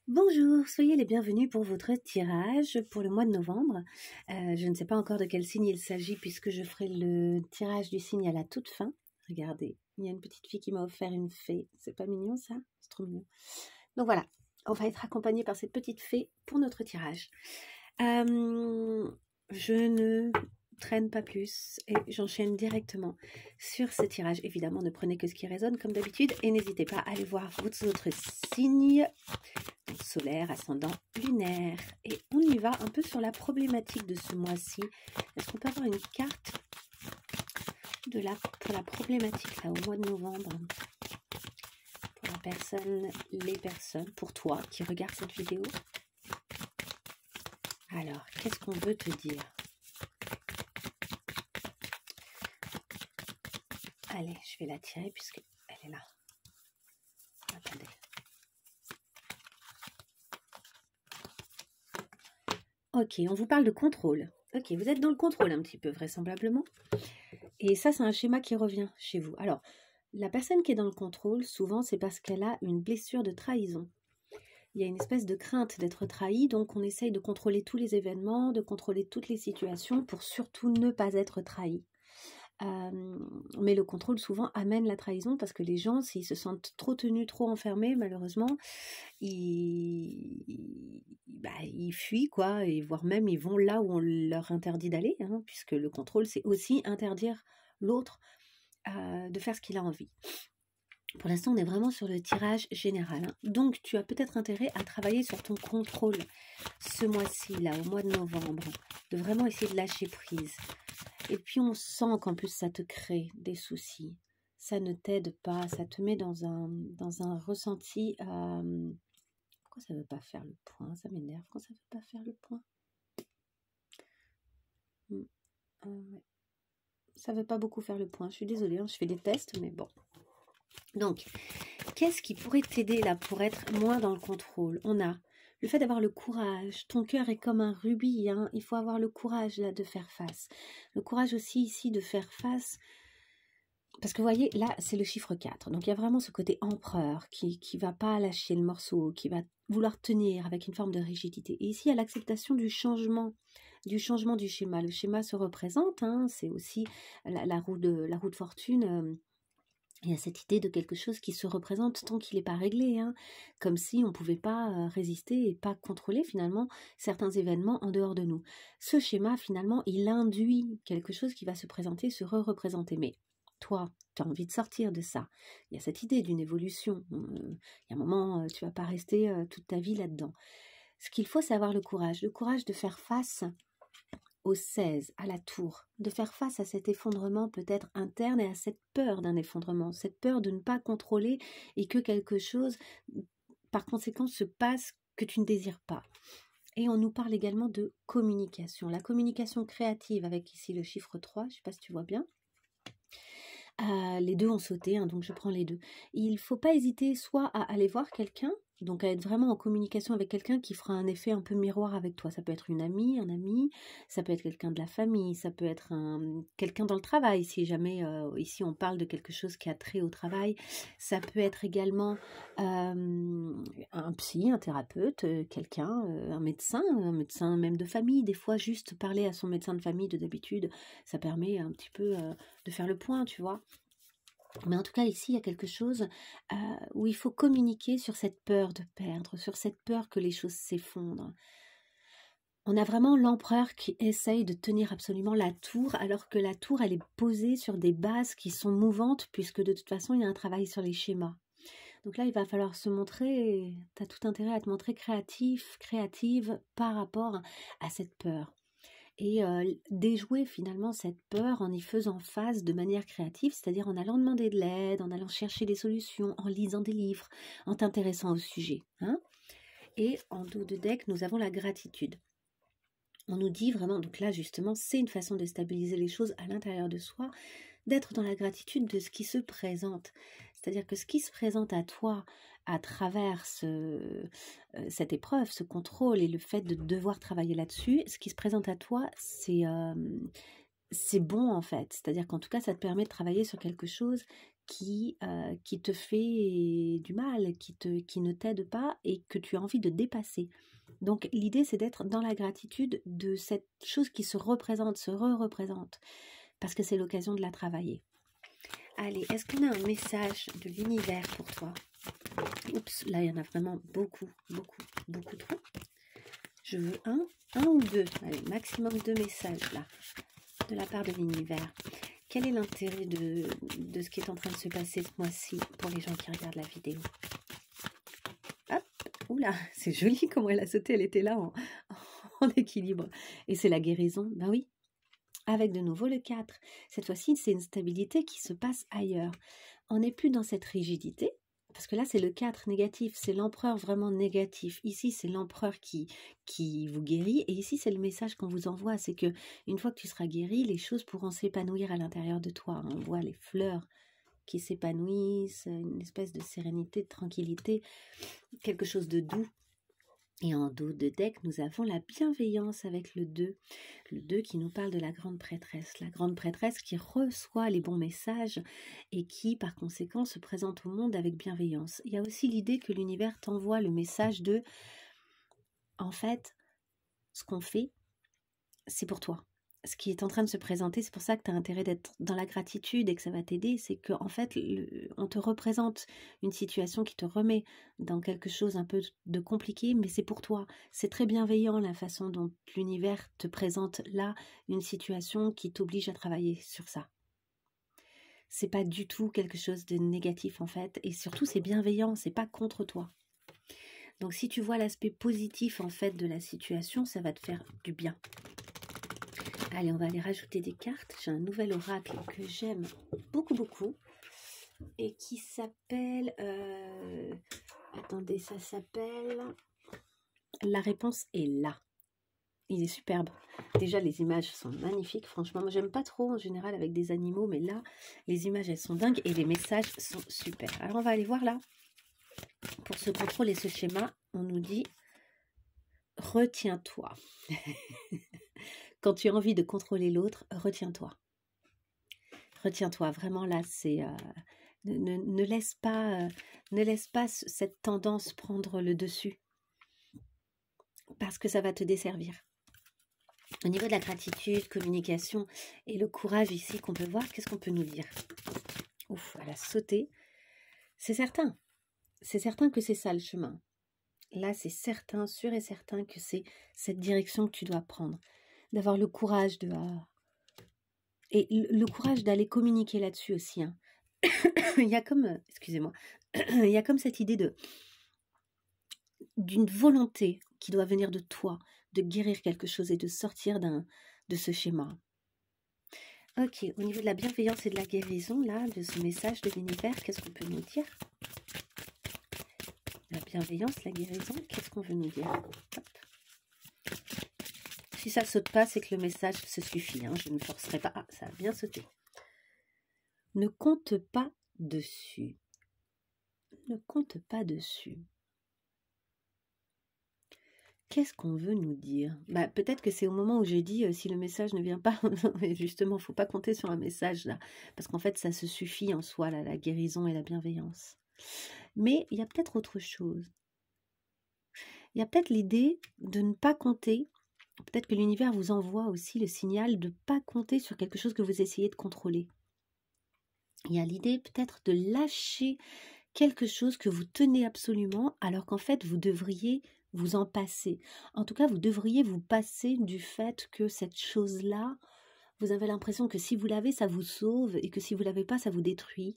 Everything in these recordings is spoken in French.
Bonjour, soyez les bienvenus pour votre tirage pour le mois de novembre. Je ne sais pas encore de quel signe il s'agit puisque je ferai le tirage du signe à la toute fin. Regardez, il y a une petite fille qui m'a offert une fée. C'est pas mignon ça? C'est trop mignon. Donc voilà, on va être accompagné par cette petite fée pour notre tirage. Je ne traîne pas plus et j'enchaîne directement sur ce tirage. Évidemment, ne prenez que ce qui résonne comme d'habitude et n'hésitez pas à aller voir vos autres signes solaire, ascendant, lunaire. Et on y va un peu sur la problématique de ce mois-ci. Est-ce qu'on peut avoir une carte pour la problématique là, au mois de novembre? Pour la personne, les personnes, pour toi qui regarde cette vidéo. Alors, qu'est-ce qu'on veut te dire? Allez, je vais la tirer puisqu'elle est là. Attendez. Ok, on vous parle de contrôle. Ok, vous êtes dans le contrôle un petit peu, vraisemblablement. Et ça, c'est un schéma qui revient chez vous. Alors, la personne qui est dans le contrôle, souvent, c'est parce qu'elle a une blessure de trahison. Il y a une espèce de crainte d'être trahi, donc on essaye de contrôler tous les événements, de contrôler toutes les situations pour surtout ne pas être trahi. Mais le contrôle souvent amène la trahison parce que les gens, s'ils se sentent trop tenus, trop enfermés, malheureusement, ils fuient, quoi, et voire même ils vont là où on leur interdit d'aller, hein, puisque le contrôle, c'est aussi interdire l'autre de faire ce qu'il a envie. Pour l'instant, on est vraiment sur le tirage général. Hein. Donc, tu as peut-être intérêt à travailler sur ton contrôle ce mois-ci, là, au mois de novembre, de vraiment essayer de lâcher prise. Et puis, on sent qu'en plus, ça te crée des soucis. Ça ne t'aide pas, ça te met dans un ressenti... Pourquoi ça ne veut pas faire le point? Ça m'énerve quand ça ne veut pas faire le point. Ouais. Ça ne veut pas beaucoup faire le point. Je suis désolée, hein, je fais des tests, mais bon. Donc, qu'est-ce qui pourrait t'aider là pour être moins dans le contrôle? On a le fait d'avoir le courage. Ton cœur est comme un rubis. Hein. Il faut avoir le courage là de faire face. Le courage aussi ici de faire face. Parce que vous voyez, là, c'est le chiffre 4. Donc, il y a vraiment ce côté empereur qui ne va pas lâcher le morceau, qui va vouloir tenir avec une forme de rigidité. Et ici, il y a l'acceptation du changement du schéma. Le schéma se représente, hein, c'est aussi la roue de fortune. Il y a cette idée de quelque chose qui se représente tant qu'il n'est pas réglé, hein, comme si on ne pouvait pas résister et pas contrôler finalement certains événements en dehors de nous. Ce schéma, finalement, il induit quelque chose qui va se présenter, se re-représenter. Mais toi, tu as envie de sortir de ça. Il y a cette idée d'une évolution. Il y a un moment, tu ne vas pas rester toute ta vie là-dedans. Ce qu'il faut, c'est avoir le courage de faire face au 16, à la tour, de faire face à cet effondrement peut-être interne et à cette peur d'un effondrement, cette peur de ne pas contrôler et que quelque chose, par conséquent, se passe que tu ne désires pas. Et on nous parle également de communication. La communication créative avec ici le chiffre 3, je ne sais pas si tu vois bien. Les deux ont sauté, hein, donc je prends les deux. Il ne faut pas hésiter soit à aller voir quelqu'un, donc à être vraiment en communication avec quelqu'un qui fera un effet un peu miroir avec toi. Ça peut être une amie, un ami, ça peut être quelqu'un de la famille, ça peut être quelqu'un dans le travail, si jamais ici on parle de quelque chose qui a trait au travail. Ça peut être également un psy, un thérapeute, quelqu'un, un médecin même de famille. Des fois, juste parler à son médecin de famille d'habitude, ça permet un petit peu de faire le point, tu vois. Mais en tout cas, ici, il y a quelque chose où il faut communiquer sur cette peur de perdre, sur cette peur que les choses s'effondrent. On a vraiment l'empereur qui essaye de tenir absolument la tour, alors que la tour, elle est posée sur des bases qui sont mouvantes, puisque de toute façon, il y a un travail sur les schémas. Donc là, il va falloir se montrer, tu as tout intérêt à te montrer créative par rapport à cette peur. Et déjouer finalement cette peur en y faisant face de manière créative, c'est-à-dire en allant demander de l'aide, en allant chercher des solutions, en lisant des livres, en t'intéressant au sujet. Hein. Et en dos de deck, nous avons la gratitude. On nous dit vraiment, donc là justement, c'est une façon de stabiliser les choses à l'intérieur de soi, d'être dans la gratitude de ce qui se présente. C'est-à-dire que ce qui se présente à toi à travers cette épreuve, ce contrôle et le fait de devoir travailler là-dessus, ce qui se présente à toi, c'est bon en fait. C'est-à-dire qu'en tout cas, ça te permet de travailler sur quelque chose qui te fait du mal, qui ne t'aide pas et que tu as envie de dépasser. Donc l'idée, c'est d'être dans la gratitude de cette chose qui se représente, se re-représente, parce que c'est l'occasion de la travailler. Allez, est-ce qu'on a un message de l'univers pour toi? Oups, là, il y en a vraiment beaucoup, beaucoup, beaucoup trop. Je veux un ou deux, allez, maximum 2 messages, là, de la part de l'univers. Quel est l'intérêt de ce qui est en train de se passer ce mois-ci pour les gens qui regardent la vidéo? Hop, oula, c'est joli comment elle a sauté, elle était là en équilibre. Et c'est la guérison, ben oui. Avec de nouveau le 4. Cette fois-ci, c'est une stabilité qui se passe ailleurs. On n'est plus dans cette rigidité, parce que là, c'est le 4 négatif, c'est l'empereur vraiment négatif. Ici, c'est l'empereur qui vous guérit, et ici, c'est le message qu'on vous envoie, c'est que une fois que tu seras guéri, les choses pourront s'épanouir à l'intérieur de toi. On voit les fleurs qui s'épanouissent, une espèce de sérénité, de tranquillité, quelque chose de doux. Et en dos de deck, nous avons la bienveillance avec le 2. Le 2 qui nous parle de la grande prêtresse. La grande prêtresse qui reçoit les bons messages et qui, par conséquent, se présente au monde avec bienveillance. Il y a aussi l'idée que l'univers t'envoie le message de « En fait, ce qu'on fait, c'est pour toi. » Ce qui est en train de se présenter, c'est pour ça que tu as intérêt d'être dans la gratitude et que ça va t'aider, c'est qu'en fait, on te représente une situation qui te remet dans quelque chose un peu de compliqué, mais c'est pour toi. C'est très bienveillant la façon dont l'univers te présente là une situation qui t'oblige à travailler sur ça. C'est pas du tout quelque chose de négatif en fait, et surtout c'est bienveillant, c'est pas contre toi. Donc si tu vois l'aspect positif en fait de la situation, ça va te faire du bien. Allez, on va aller rajouter des cartes. J'ai un nouvel oracle que j'aime beaucoup, beaucoup. Et qui s'appelle... Attendez, ça s'appelle... La réponse est là. Il est superbe. Déjà, les images sont magnifiques. Franchement, moi, j'aime pas trop en général avec des animaux. Mais là, les images, elles sont dingues. Et les messages sont super. Alors, on va aller voir là. Pour ce contrôle et ce schéma, on nous dit... Retiens-toi. Quand tu as envie de contrôler l'autre, retiens-toi. Retiens-toi, vraiment là, c'est ne laisse pas cette tendance prendre le dessus, parce que ça va te desservir. Au niveau de la gratitude, communication et le courage ici qu'on peut voir, qu'est-ce qu'on peut nous dire? Ouf, elle a sauté. C'est certain que c'est ça le chemin. Là, c'est certain, sûr et certain que c'est cette direction que tu dois prendre. D'avoir le courage de... Et le courage d'aller communiquer là-dessus aussi. Hein. Il y a comme... Excusez-moi. Il y a comme cette idée d'une volonté qui doit venir de toi, de guérir quelque chose et de sortir de ce schéma. Ok, au niveau de la bienveillance et de la guérison, là, de ce message de l'univers, qu'est-ce qu'on peut nous dire? La bienveillance, la guérison, qu'est-ce qu'on veut nous dire? Hop. Si ça ne saute pas, c'est que le message se suffit. Hein. Je ne forcerai pas. Ah, ça a bien sauté. Ne compte pas dessus. Ne compte pas dessus. Qu'est-ce qu'on veut nous dire? Bah, peut-être que c'est au moment où j'ai dit si le message ne vient pas, justement, il ne faut pas compter sur un message là, parce qu'en fait ça se suffit en soi, là, la guérison et la bienveillance. Mais il y a peut-être autre chose. Il y a peut-être l'idée de ne pas compter, peut-être que l'univers vous envoie aussi le signal de ne pas compter sur quelque chose que vous essayez de contrôler. Il y a l'idée peut-être de lâcher quelque chose que vous tenez absolument, alors qu'en fait vous devriez vous en passer. En tout cas, vous devriez vous passer du fait que cette chose-là, vous avez l'impression que si vous l'avez, ça vous sauve, et que si vous ne l'avez pas, ça vous détruit.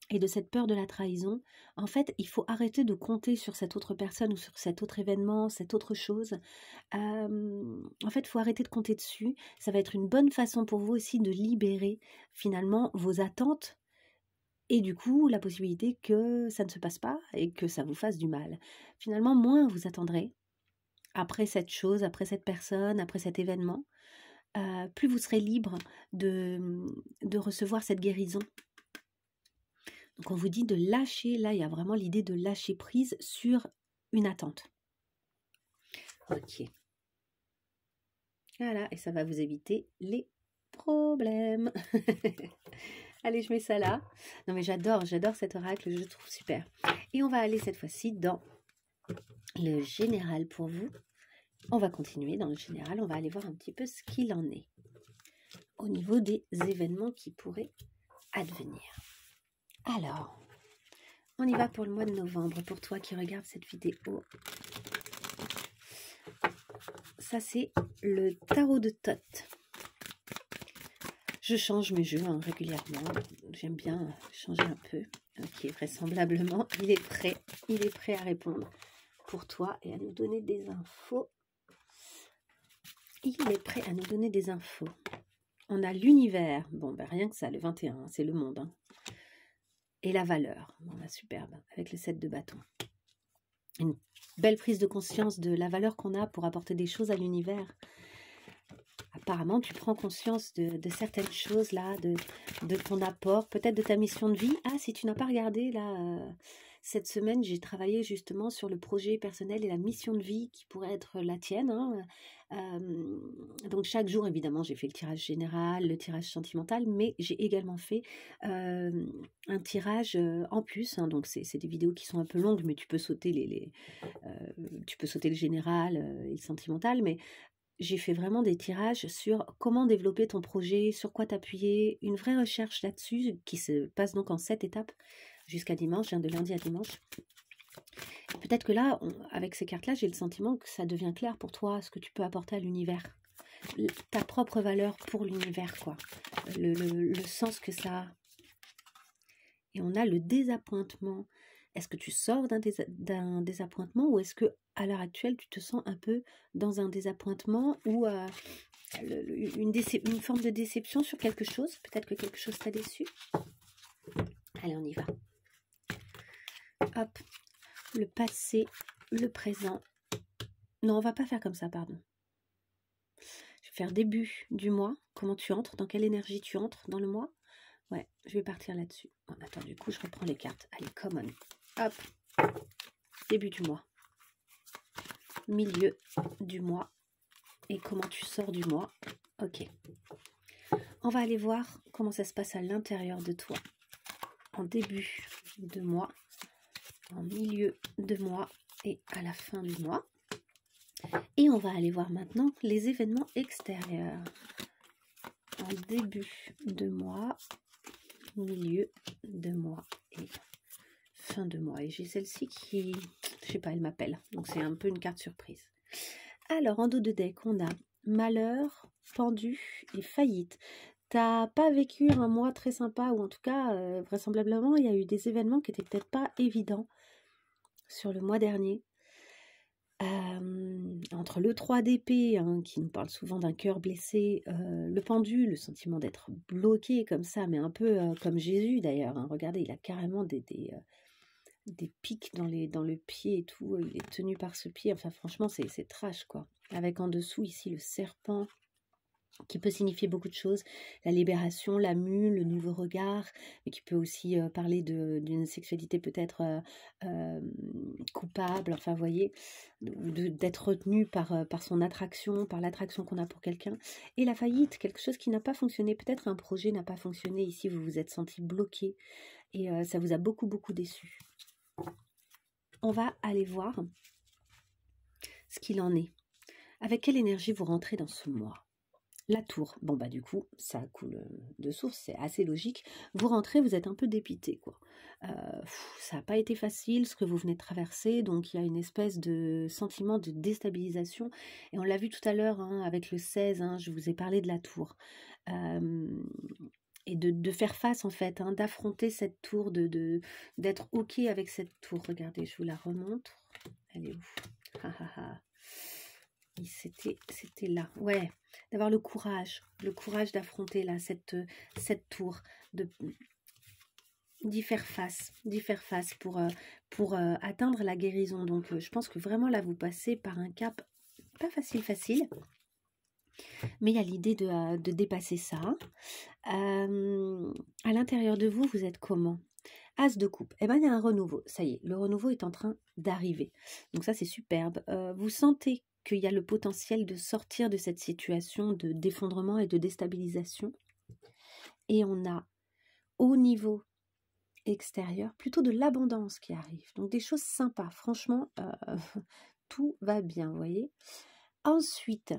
Et de cette peur de la trahison, en fait, il faut arrêter de compter sur cette autre personne ou sur cet autre événement, cette autre chose. En fait, il faut arrêter de compter dessus. Ça va être une bonne façon pour vous aussi de libérer finalement vos attentes et du coup, la possibilité que ça ne se passe pas et que ça vous fasse du mal. Finalement, moins vous attendrez après cette chose, après cette personne, après cet événement, plus vous serez libre de recevoir cette guérison. Donc on vous dit de lâcher, là il y a vraiment l'idée de lâcher prise sur une attente. Ok. Voilà, et ça va vous éviter les problèmes. Allez, je mets ça là. Non mais j'adore cet oracle, je le trouve super. Et on va aller cette fois-ci dans le général pour vous. On va continuer dans le général, on va aller voir un petit peu ce qu'il en est au niveau des événements qui pourraient advenir. Alors, on y va pour le mois de novembre, pour toi qui regardes cette vidéo. Ça, c'est le tarot de Thoth. Je change mes jeux régulièrement. J'aime bien changer un peu. Ok, vraisemblablement, il est prêt à répondre pour toi et à nous donner des infos. Il est prêt à nous donner des infos. On a l'univers. Bon, ben rien que ça, le 21, c'est le monde. Hein. Et la valeur. Bon, ben, superbe, avec le 7 de bâton. Une belle prise de conscience de la valeur qu'on a pour apporter des choses à l'univers. Apparemment, tu prends conscience de certaines choses là, de ton apport, peut-être de ta mission de vie. Ah, si tu n'as pas regardé là, cette semaine, j'ai travaillé justement sur le projet personnel et la mission de vie qui pourrait être la tienne. Hein. Donc chaque jour, évidemment, j'ai fait le tirage général, le tirage sentimental, mais j'ai également fait un tirage en plus. Hein. Donc c'est des vidéos qui sont un peu longues, mais tu peux sauter tu peux sauter le général et le sentimental, mais j'ai fait vraiment des tirages sur comment développer ton projet, sur quoi t'appuyer, une vraie recherche là-dessus qui se passe donc en 7 étapes jusqu'à dimanche, de lundi à dimanche. Peut-être que là, avec ces cartes-là, j'ai le sentiment que ça devient clair pour toi, ce que tu peux apporter à l'univers. Ta propre valeur pour l'univers, quoi. Le sens que ça a. Et on a le désappointement. Est-ce que tu sors d'un désappointement ou est-ce que à l'heure actuelle, tu te sens un peu dans un désappointement ou une forme de déception sur quelque chose? Peut-être que quelque chose t'a déçu. Allez, on y va. Hop, le passé, le présent. Non, on va pas faire comme ça, pardon. Je vais faire début du mois. Comment tu entres? Dans quelle énergie tu entres dans le mois? Ouais, je vais partir là-dessus. Bon, attends, du coup, je reprends les cartes. Allez, come on. Hop, début du mois. Milieu du mois. Et comment tu sors du mois. Ok. On va aller voir comment ça se passe à l'intérieur de toi. En début de mois, en milieu de mois et à la fin du mois. Et on va aller voir maintenant les événements extérieurs. En début de mois, milieu de mois et fin de mois. Et j'ai celle-ci qui, je sais pas, elle m'appelle. Donc c'est un peu une carte surprise. Alors, en dos de deck, on a malheur, pendu et faillite. T'as pas vécu un mois très sympa, ou en tout cas, vraisemblablement, il y a eu des événements qui étaient peut-être pas évidents sur le mois dernier. Entre le 3 d'épée, hein, qui nous parle souvent d'un cœur blessé, le pendu, le sentiment d'être bloqué comme ça, mais un peu comme Jésus d'ailleurs. Hein. Regardez, il a carrément des pics dans le pied et tout. Il est tenu par ce pied. Enfin, franchement, c'est trash, quoi. Avec en dessous, ici, le serpent, qui peut signifier beaucoup de choses, la libération, la mue, le nouveau regard, mais qui peut aussi parler d'une sexualité peut-être coupable, enfin vous voyez, d'être retenu par son attraction, par l'attraction qu'on a pour quelqu'un, et la faillite, quelque chose qui n'a pas fonctionné, peut-être un projet n'a pas fonctionné, ici vous vous êtes senti bloqué, et ça vous a beaucoup déçu. On va aller voir ce qu'il en est. Avec quelle énergie vous rentrez dans ce mois? La tour, bon bah du coup, ça coule de source, c'est assez logique. Vous rentrez, vous êtes un peu dépité, quoi. Ça n'a pas été facile, ce que vous venez de traverser, donc il y a une espèce de sentiment de déstabilisation. Et on l'a vu tout à l'heure, hein, avec le 16, hein, je vous ai parlé de la tour. Et de faire face, en fait, hein, d'affronter cette tour, d'être OK avec cette tour. Regardez, je vous la remontre. Elle est où? C'était là, ouais, d'avoir le courage d'affronter là cette tour, d'y faire face pour atteindre la guérison. Donc je pense que vraiment là vous passez par un cap pas facile, mais il y a l'idée de dépasser ça. À l'intérieur de vous, vous êtes comment? As de coupe, eh ben il y a un renouveau, ça y est, le renouveau est en train d'arriver. Donc ça c'est superbe. Vous sentez qu'il y a le potentiel de sortir de cette situation d'effondrement et de déstabilisation. Et on a au niveau extérieur, plutôt de l'abondance qui arrive. Donc des choses sympas, franchement, tout va bien, vous voyez. Ensuite,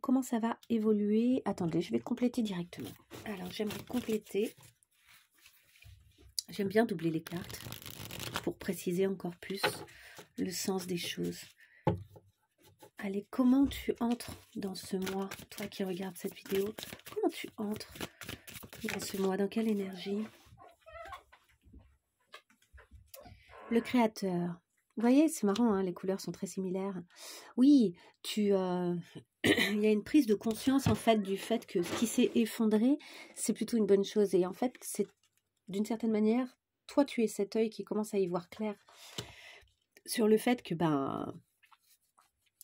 comment ça va évoluer? Attendez, je vais compléter directement. Alors, j'aimerais compléter. J'aime bien doubler les cartes pour préciser encore plus le sens des choses. Allez, comment tu entres dans ce mois, toi qui regardes cette vidéo? Comment tu entres dans ce mois? Dans quelle énergie? Le créateur. Vous voyez, c'est marrant, hein, les couleurs sont très similaires. Oui, il y a une prise de conscience en fait du fait que ce qui s'est effondré, c'est plutôt une bonne chose. Et en fait, c'est d'une certaine manière, toi tu es cet œil qui commence à y voir clair sur le fait que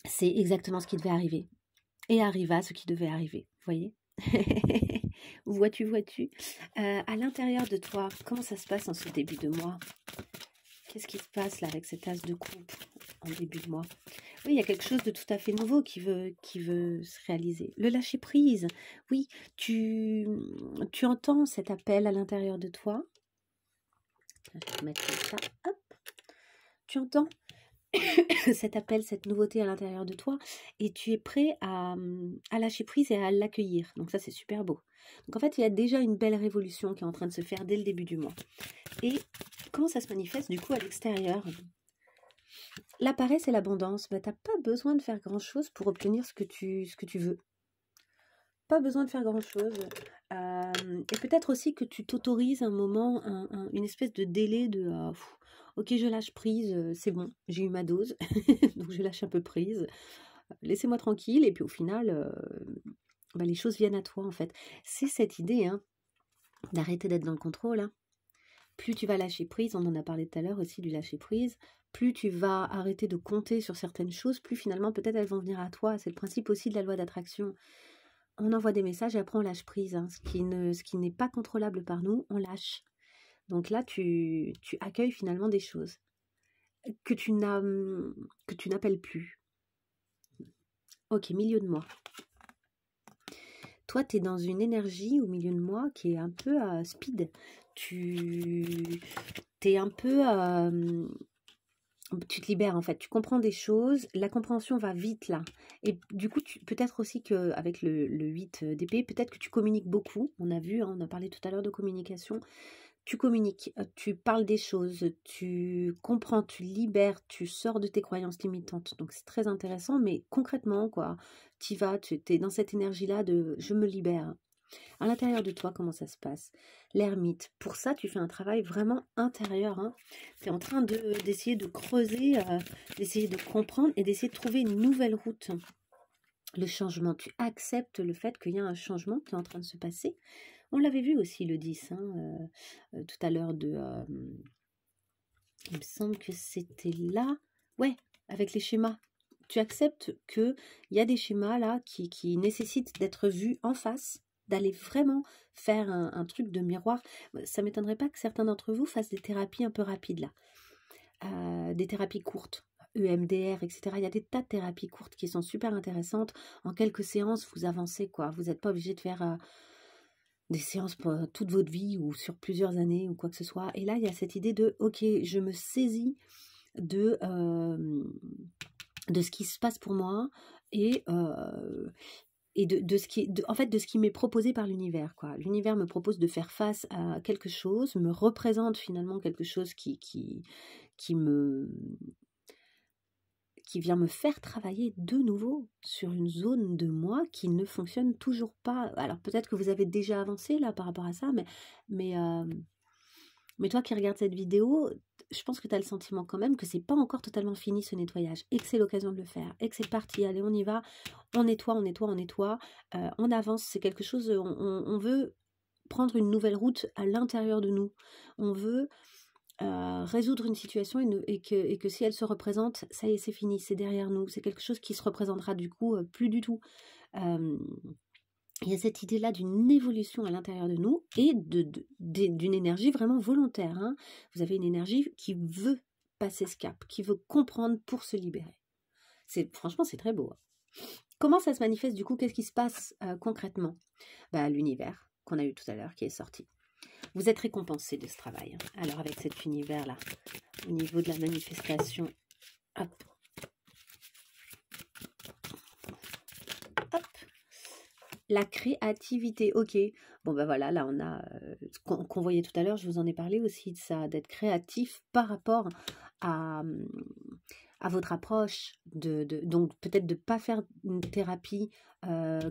c'est exactement ce qui devait arriver. Et arriva ce qui devait arriver, vous voyez. Vois-tu. À l'intérieur de toi, comment ça se passe en ce début de mois? Qu'est-ce qui se passe là avec cet as de coupe en début de mois? Oui, il y a quelque chose de tout à fait nouveau qui veut se réaliser. Le lâcher prise, oui, tu entends cet appel à l'intérieur de toi. Je vais mettre ça, hop. Tu entends cet appel, cette nouveauté à l'intérieur de toi et tu es prêt à lâcher prise et à l'accueillir. Donc ça, c'est super beau. Donc en fait, il y a déjà une belle révolution qui est en train de se faire dès le début du mois. Et comment ça se manifeste du coup à l'extérieur? La paresse et l'abondance, tu n'as pas besoin de faire grand-chose pour obtenir ce que tu veux. Pas besoin de faire grand-chose. Et peut-être aussi que tu t'autorises un moment, une espèce de délai de ok, je lâche prise, c'est bon, j'ai eu ma dose, donc je lâche un peu prise. Laissez-moi tranquille, et puis au final, les choses viennent à toi en fait. C'est cette idée d'arrêter d'être dans le contrôle. Hein. Plus tu vas lâcher prise, on en a parlé tout à l'heure aussi du lâcher prise, plus tu vas arrêter de compter sur certaines choses, plus finalement peut-être elles vont venir à toi. C'est le principe aussi de la loi d'attraction. On envoie des messages et après on lâche prise. Hein. Ce qui n'est pas contrôlable par nous, on lâche. Donc là, tu accueilles finalement des choses que tu n'appelles plus. Ok, milieu de mois. Toi, tu es dans une énergie au milieu de mois qui est un peu speed. Tu es un peu... tu te libères en fait, tu comprends des choses, la compréhension va vite là. Et du coup, peut-être aussi qu'avec le 8 d'épée, peut-être que tu communiques beaucoup. On a vu, on a parlé tout à l'heure de communication. Tu communiques, tu parles des choses, tu comprends, tu libères, tu sors de tes croyances limitantes. Donc c'est très intéressant, mais concrètement, quoi, tu es dans cette énergie-là de je me libère. À l'intérieur de toi, comment ça se passe? L'ermite. Pour ça, tu fais un travail vraiment intérieur. Hein. Tu es en train d'essayer de creuser, d'essayer de comprendre et d'essayer de trouver une nouvelle route. Le changement. Tu acceptes le fait qu'il y a un changement qui est en train de se passer. On l'avait vu aussi le 10, tout à l'heure il me semble que c'était là. Ouais, avec les schémas. Tu acceptes qu'il y a des schémas là qui nécessitent d'être vus en face, d'aller vraiment faire un truc de miroir. Ça ne m'étonnerait pas que certains d'entre vous fassent des thérapies un peu rapides là. Des thérapies courtes. EMDR, etc. Il y a des tas de thérapies courtes qui sont super intéressantes. En quelques séances, vous avancez, quoi. Vous n'êtes pas obligé de faire... des séances pour toute votre vie ou sur plusieurs années ou quoi que ce soit. Et là, il y a cette idée de, ok, je me saisis de ce qui se passe pour moi et de ce qui, en fait, de ce qui m'est proposé par l'univers, quoi. L'univers me propose de faire face à quelque chose, me représente finalement quelque chose qui vient me faire travailler de nouveau sur une zone de moi qui ne fonctionne toujours pas. Alors peut-être que vous avez déjà avancé là par rapport à ça, mais toi qui regardes cette vidéo, je pense que tu as le sentiment quand même que c'est pas encore totalement fini ce nettoyage et que c'est l'occasion de le faire et que c'est parti, allez on y va, on nettoie, on avance, c'est quelque chose, on veut prendre une nouvelle route à l'intérieur de nous, on veut résoudre une situation et que si elle se représente, ça y est, c'est fini, c'est derrière nous, c'est quelque chose qui se représentera du coup plus du tout. Il y a cette idée-là d'une évolution à l'intérieur de nous et d'une énergie vraiment volontaire. Hein. Vous avez une énergie qui veut passer ce cap, qui veut comprendre pour se libérer. Franchement, c'est très beau. Hein. Comment ça se manifeste du coup? Qu'est-ce qui se passe concrètement? L'univers qu'on a eu tout à l'heure qui est sorti. Vous êtes récompensé de ce travail. Hein. Alors avec cet univers-là, au niveau de la manifestation, hop, hop, la créativité, ok. Bon ben voilà, là on a, qu'on voyait tout à l'heure, je vous en ai parlé aussi de ça, d'être créatif par rapport à votre approche, donc peut-être de ne pas faire une thérapie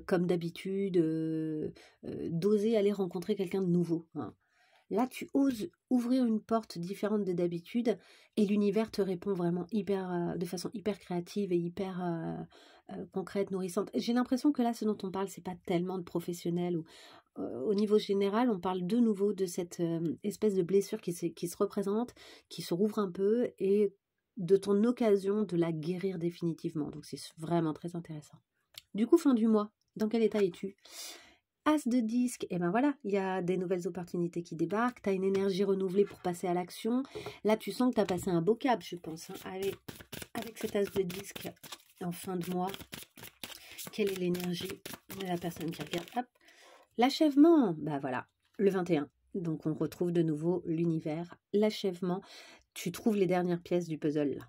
comme d'habitude, d'oser aller rencontrer quelqu'un de nouveau. Hein. Là, tu oses ouvrir une porte différente de d'habitude et l'univers te répond vraiment de façon hyper créative et hyper concrète, nourrissante. J'ai l'impression que là, ce dont on parle, c'est pas tellement de professionnel ou au niveau général, on parle de nouveau de cette espèce de blessure qui se représente, qui se rouvre un peu et de ton occasion de la guérir définitivement. Donc, c'est vraiment très intéressant. Du coup, fin du mois, dans quel état es-tu ? As de disque, et ben voilà, il y a des nouvelles opportunités qui débarquent, tu as une énergie renouvelée pour passer à l'action. Là, tu sens que tu as passé un beau cap, je pense, hein, avec cet as de disque en fin de mois. Quelle est l'énergie de la personne qui regarde ? Hop. L'achèvement, ben voilà, le 21. Donc, on retrouve de nouveau l'univers, l'achèvement. Tu trouves les dernières pièces du puzzle là.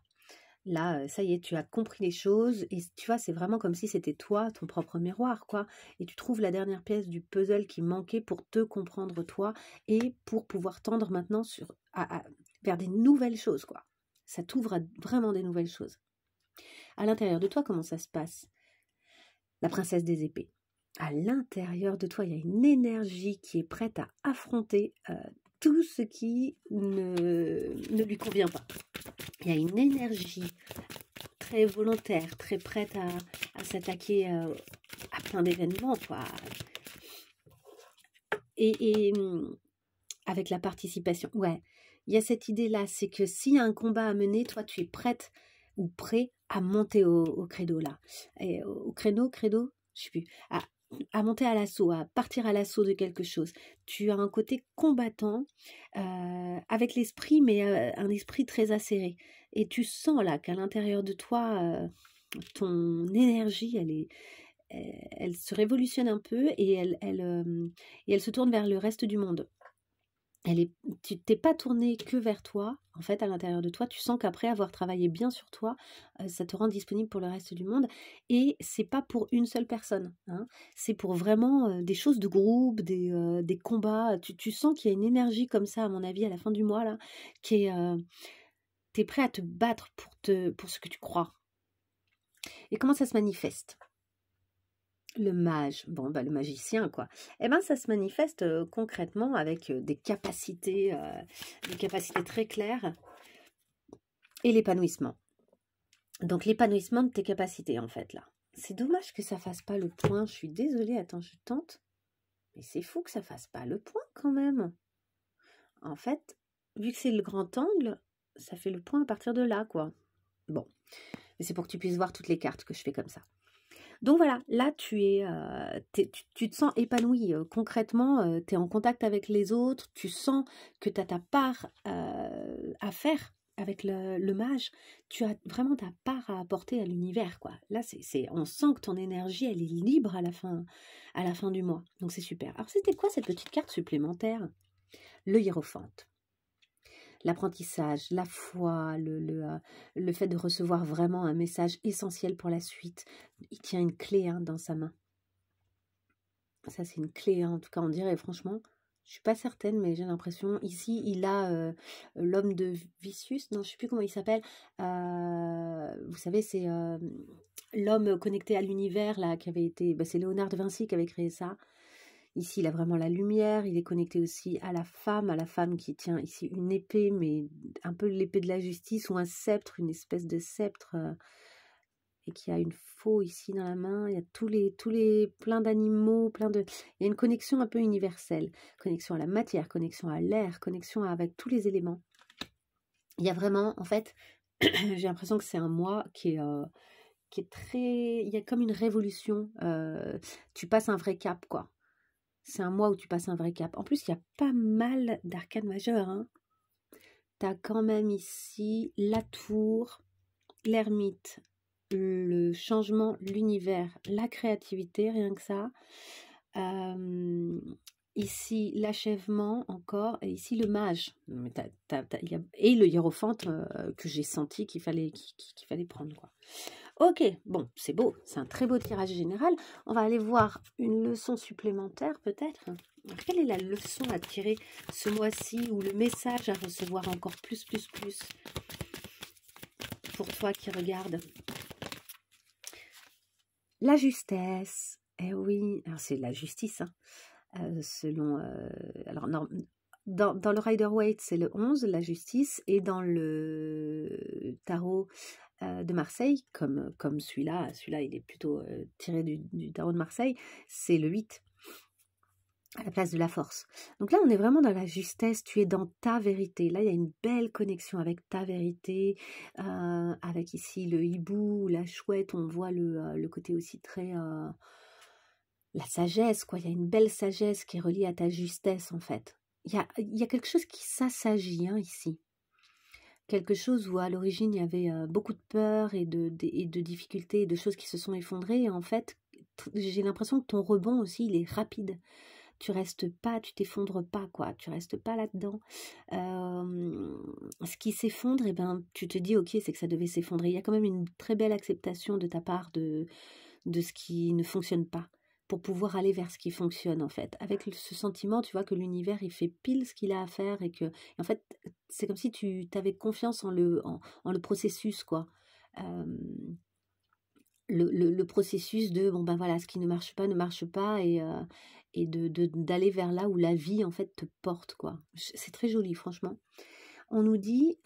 Là, ça y est, tu as compris les choses et tu vois, c'est vraiment comme si c'était toi, ton propre miroir, quoi. Et tu trouves la dernière pièce du puzzle qui manquait pour te comprendre toi et pour pouvoir tendre maintenant vers des nouvelles choses, quoi. Ça t'ouvre à vraiment des nouvelles choses. À l'intérieur de toi, comment ça se passe ? La princesse des épées. À l'intérieur de toi, il y a une énergie qui est prête à affronter tout ce qui ne lui convient pas. Il y a une énergie très volontaire, très prête à s'attaquer à plein d'événements, quoi. Et avec la participation, ouais, il y a cette idée-là, c'est que s'il y a un combat à mener, toi, tu es prête ou prêt à monter au credo, là. Et au credo, je sais plus, à monter à l'assaut, à partir à l'assaut de quelque chose. Tu as un côté combattant avec l'esprit, mais un esprit très acéré. Et tu sens là qu'à l'intérieur de toi, ton énergie, elle se révolutionne un peu et elle se tourne vers le reste du monde. Tu t'es pas tourné que vers toi, en fait, à l'intérieur de toi, tu sens qu'après avoir travaillé bien sur toi, ça te rend disponible pour le reste du monde, et c'est pas pour une seule personne, hein. C'est pour vraiment des choses de groupe, des combats, tu sens qu'il y a une énergie comme ça, à mon avis, à la fin du mois, là, qui est, t'es prêt à te battre pour ce que tu crois. Et comment ça se manifeste ? Le mage, bon, bah, le magicien, quoi. Eh ben, ça se manifeste concrètement avec des capacités très claires et l'épanouissement. Donc, l'épanouissement de tes capacités, en fait, là. C'est dommage que ça fasse pas le point. Je suis désolée, attends, je tente. Mais c'est fou que ça fasse pas le point, quand même. En fait, vu que c'est le grand angle, ça fait le point à partir de là, quoi. Bon, mais c'est pour que tu puisses voir toutes les cartes que je fais comme ça. Donc voilà, là tu te sens épanoui concrètement, tu es en contact avec les autres, tu sens que tu as ta part à faire avec le mage, tu as vraiment ta part à apporter à l'univers, quoi. Là, on sent que ton énergie, elle est libre à la fin du mois, donc c'est super. Alors c'était quoi cette petite carte supplémentaire ? Le hiérophante. L'apprentissage, la foi, le fait de recevoir vraiment un message essentiel pour la suite. Il tient une clé dans sa main. Ça, c'est une clé, en tout cas, on dirait, franchement. Je suis pas certaine, mais j'ai l'impression. Ici, il a l'homme de Vicius, non, je sais plus comment il s'appelle. Vous savez, c'est l'homme connecté à l'univers, là, qui avait été... c'est Léonard de Vinci qui avait créé ça. Ici, il a vraiment la lumière, il est connecté aussi à la femme qui tient ici une épée, mais un peu l'épée de la justice ou un sceptre, une espèce de sceptre, et qui a une faux ici dans la main. Il y a tous les plein d'animaux, il y a une connexion un peu universelle, connexion à la matière, connexion à l'air, connexion avec tous les éléments. Il y a vraiment, en fait, j'ai l'impression que c'est un mois qui est très... Il y a comme une révolution, tu passes un vrai cap, quoi. C'est un mois où tu passes un vrai cap. En plus, il y a pas mal d'arcanes majeures. Hein. Tu as quand même ici la tour, l'ermite, le changement, l'univers, la créativité, rien que ça. Ici, l'achèvement encore, et ici, le mage. Mais et le hiérophante que j'ai senti qu'il fallait, qu'il fallait prendre, quoi. Ok, bon, c'est beau, c'est un très beau tirage général. On va aller voir une leçon supplémentaire, peut-être. Quelle est la leçon à tirer ce mois-ci, ou le message à recevoir encore plus pour toi qui regarde? La justesse. Eh oui, alors c'est la justice, hein. Selon... alors, non, dans le Rider-Waite, c'est le 11, la justice, et dans le tarot de Marseille, comme celui-là, il est plutôt tiré du tarot de Marseille, c'est le 8, à la place de la force. Donc là, on est vraiment dans la justesse, tu es dans ta vérité. Là, il y a une belle connexion avec ta vérité, avec ici le hibou, la chouette, on voit le côté aussi très... la sagesse, quoi. Il y a une belle sagesse qui est reliée à ta justesse, en fait. Il y a quelque chose qui s'assagit, hein, ici. Quelque chose où, à l'origine, il y avait beaucoup de peur et de difficultés, et de choses qui se sont effondrées. Et en fait, j'ai l'impression que ton rebond aussi, il est rapide. Tu restes pas, tu t'effondres pas, quoi. Tu restes pas là-dedans. Ce qui s'effondre, eh ben, tu te dis, ok, c'est que ça devait s'effondrer. Il y a quand même une très belle acceptation de ta part de ce qui ne fonctionne pas, pour pouvoir aller vers ce qui fonctionne, en fait. Avec ce sentiment, tu vois, que l'univers, il fait pile ce qu'il a à faire, et en fait, c'est comme si tu avais confiance en le processus, quoi. Le processus de, bon ben voilà, ce qui ne marche pas, et d'aller vers là où la vie, en fait, te porte, quoi. C'est très joli, franchement. On nous dit,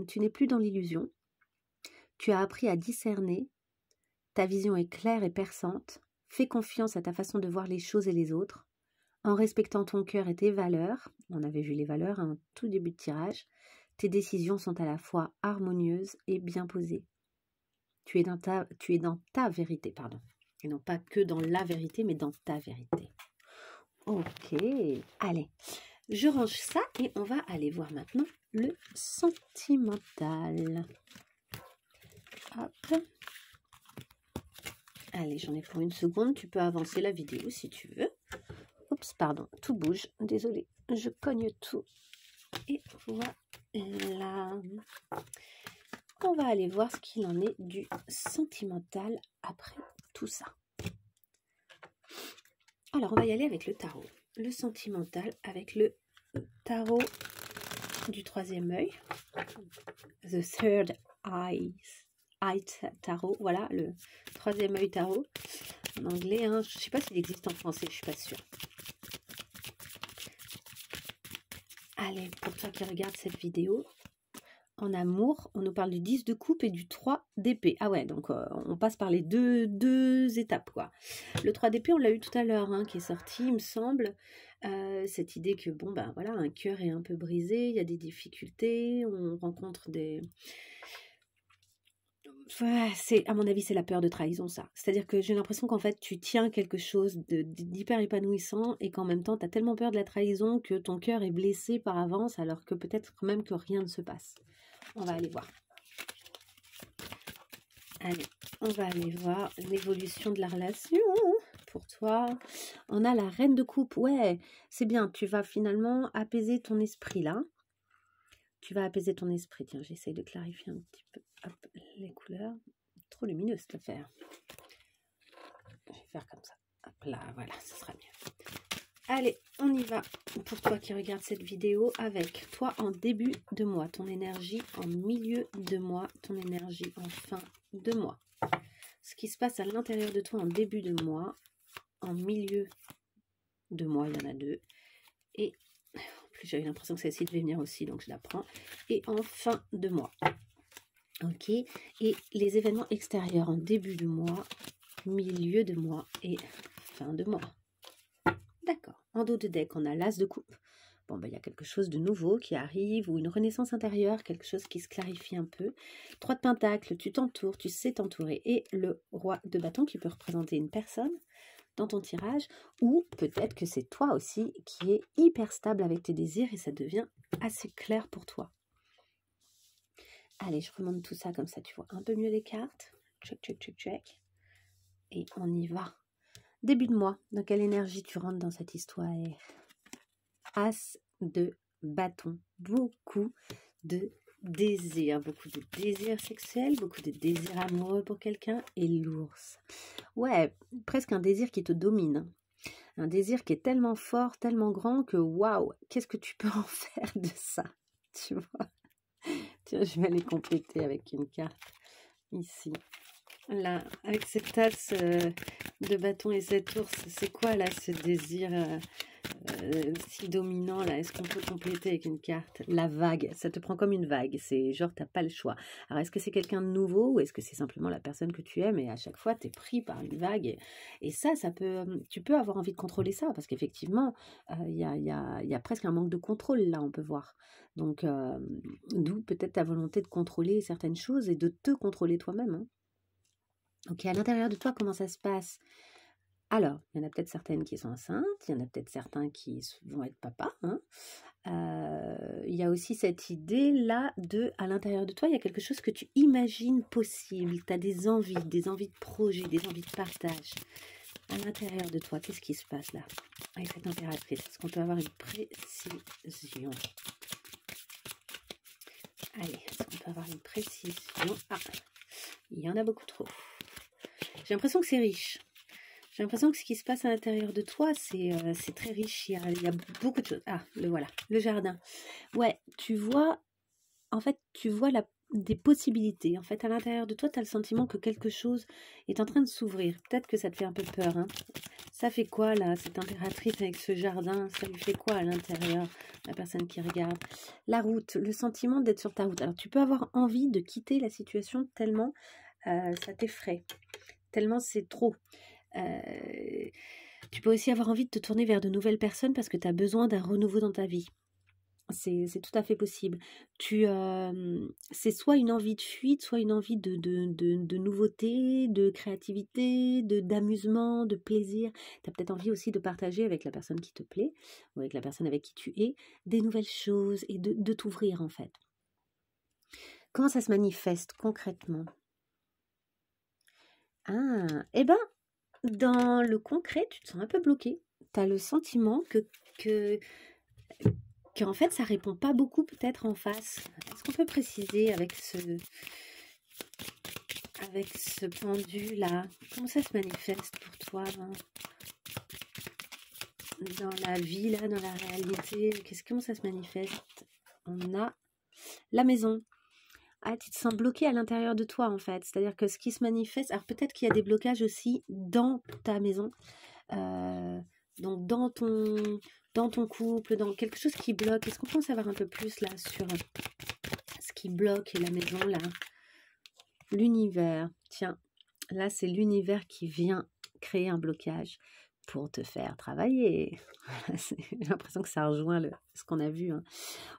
tu n'es plus dans l'illusion, tu as appris à discerner, ta vision est claire et perçante, fais confiance à ta façon de voir les choses et les autres, en respectant ton cœur et tes valeurs. On avait vu les valeurs à un tout début de tirage. Tes décisions sont à la fois harmonieuses et bien posées. Tu es dans ta vérité, pardon. Et non pas que dans la vérité, mais dans ta vérité. Ok, allez, je range ça et on va aller voir maintenant le sentimental. Hop. Allez, j'en ai pour une seconde. Tu peux avancer la vidéo si tu veux. Oups, pardon, tout bouge. Désolée, je cogne tout. Et voilà. On va aller voir ce qu'il en est du sentimental après tout ça. Alors, on va y aller avec le tarot. Le sentimental avec le tarot du troisième œil. The Third Eye Tarot. Voilà, le troisième œil tarot. En anglais, hein. Je ne sais pas s'il existe en français, je ne suis pas sûre. Allez, pour toi qui regardes cette vidéo, en amour, on nous parle du 10 de coupe et du 3 d'épée. Ah ouais, donc on passe par les deux étapes, quoi. Le 3 d'épée, on l'a eu tout à l'heure, hein, qui est sorti, il me semble. Cette idée que, bon, ben voilà, un cœur est un peu brisé, il y a des difficultés, on rencontre des... à mon avis, c'est la peur de trahison, ça. C'est-à-dire que j'ai l'impression qu'en fait, tu tiens quelque chose d'hyper épanouissant, et qu'en même temps, tu as tellement peur de la trahison que ton cœur est blessé par avance, alors que peut-être même que rien ne se passe. On va aller voir. Allez, on va aller voir l'évolution de la relation pour toi. On a la reine de coupe. Ouais, c'est bien. Tu vas finalement apaiser ton esprit, là. Tu vas apaiser ton esprit. Tiens, j'essaye de clarifier un petit peu. Hop, les couleurs. Trop lumineux, cette affaire. Je vais faire comme ça. Hop là, voilà, ce sera mieux. Allez, on y va pour toi qui regarde cette vidéo, avec toi en début de mois, ton énergie en milieu de mois, ton énergie en fin de mois. Ce qui se passe à l'intérieur de toi en début de mois, en milieu de mois, il y en a deux. Et en plus, j'avais l'impression que celle-ci devait venir aussi, donc je la prends. Et en fin de mois. Ok. Et les événements extérieurs en début de mois, milieu de mois et fin de mois. D'accord. En dos de deck, on a l'as de coupe. Bon, ben, il y a quelque chose de nouveau qui arrive, ou une renaissance intérieure, quelque chose qui se clarifie un peu. 3 de pentacles, tu t'entoures, tu sais t'entourer. Et le roi de bâton qui peut représenter une personne dans ton tirage, ou peut-être que c'est toi aussi qui es hyper stable avec tes désirs et ça devient assez clair pour toi. Allez, je remonte tout ça comme ça, tu vois un peu mieux les cartes. Check, check, check, check. Et on y va. Début de mois, dans quelle énergie tu rentres dans cette histoire? As de bâton, beaucoup de beaucoup de désir sexuel, beaucoup de désir amoureux pour quelqu'un, et l'ours. Ouais, presque un désir qui te domine. Un désir qui est tellement fort, tellement grand que waouh, qu'est-ce que tu peux en faire de ça? Tu vois? Tiens, je vais aller compléter avec une carte ici. Là, avec cette tasse de bâton et cet ours, c'est quoi là ce désir si dominant là? Est-ce qu'on peut compléter avec une carte? La vague, ça te prend comme une vague, c'est genre t'as pas le choix. Alors est-ce que c'est quelqu'un de nouveau ou est-ce que c'est simplement la personne que tu aimes et à chaque fois t'es pris par une vague et ça peut, tu peux avoir envie de contrôler ça parce qu'effectivement il y a presque un manque de contrôle là, on peut voir. Donc d'où peut-être ta volonté de contrôler certaines choses et de te contrôler toi-même, hein. Ok, à l'intérieur de toi, comment ça se passe? Alors, il y en a peut-être certaines qui sont enceintes, il y en a peut-être certains qui vont être papas, hein. Il y a aussi cette idée-là de, à l'intérieur de toi, il y a quelque chose que tu imagines possible. Tu as des envies de projet, des envies de partage. À l'intérieur de toi, qu'est-ce qui se passe là? Avec cette impératrice, est-ce qu'on peut avoir une précision? Allez, est-ce qu'on peut avoir une précision? Ah, il y en a beaucoup trop. J'ai l'impression que c'est riche. J'ai l'impression que ce qui se passe à l'intérieur de toi, c'est très riche. Il y a beaucoup de choses. Ah, le voilà, le jardin. Ouais, tu vois, en fait, des possibilités. En fait, à l'intérieur de toi, tu as le sentiment que quelque chose est en train de s'ouvrir. Peut-être que ça te fait un peu peur, hein. Ça fait quoi, là, cette impératrice avec ce jardin? Ça lui fait quoi à l'intérieur, la personne qui regarde? La route, le sentiment d'être sur ta route. Alors, tu peux avoir envie de quitter la situation tellement ça t'effraie, tellement c'est trop. Tu peux aussi avoir envie de te tourner vers de nouvelles personnes parce que tu as besoin d'un renouveau dans ta vie. C'est tout à fait possible. C'est soit une envie de fuite, soit une envie de nouveauté, de créativité, d'amusement, de plaisir. Tu as peut-être envie aussi de partager avec la personne qui te plaît, ou avec la personne avec qui tu es, des nouvelles choses et de t'ouvrir en fait. Comment ça se manifeste concrètement? Ah, eh ben, dans le concret, tu te sens un peu bloqué. Tu as le sentiment qu'en fait, ça répond pas beaucoup peut-être en face. Est-ce qu'on peut préciser avec ce pendu-là? Comment ça se manifeste pour toi, hein, dans la vie, là, dans la réalité? Comment ça se manifeste? On a la maison. Ah, tu te sens bloqué à l'intérieur de toi, en fait. C'est-à-dire que ce qui se manifeste... Alors, peut-être qu'il y a des blocages aussi dans ta maison. Donc, dans ton couple, dans quelque chose qui bloque. Est-ce qu'on peut en savoir un peu plus, là, sur ce qui bloque la maison, là? L'univers. Tiens, là, c'est l'univers qui vient créer un blocage pour te faire travailler. J'ai l'impression que ça rejoint ce qu'on a vu, hein.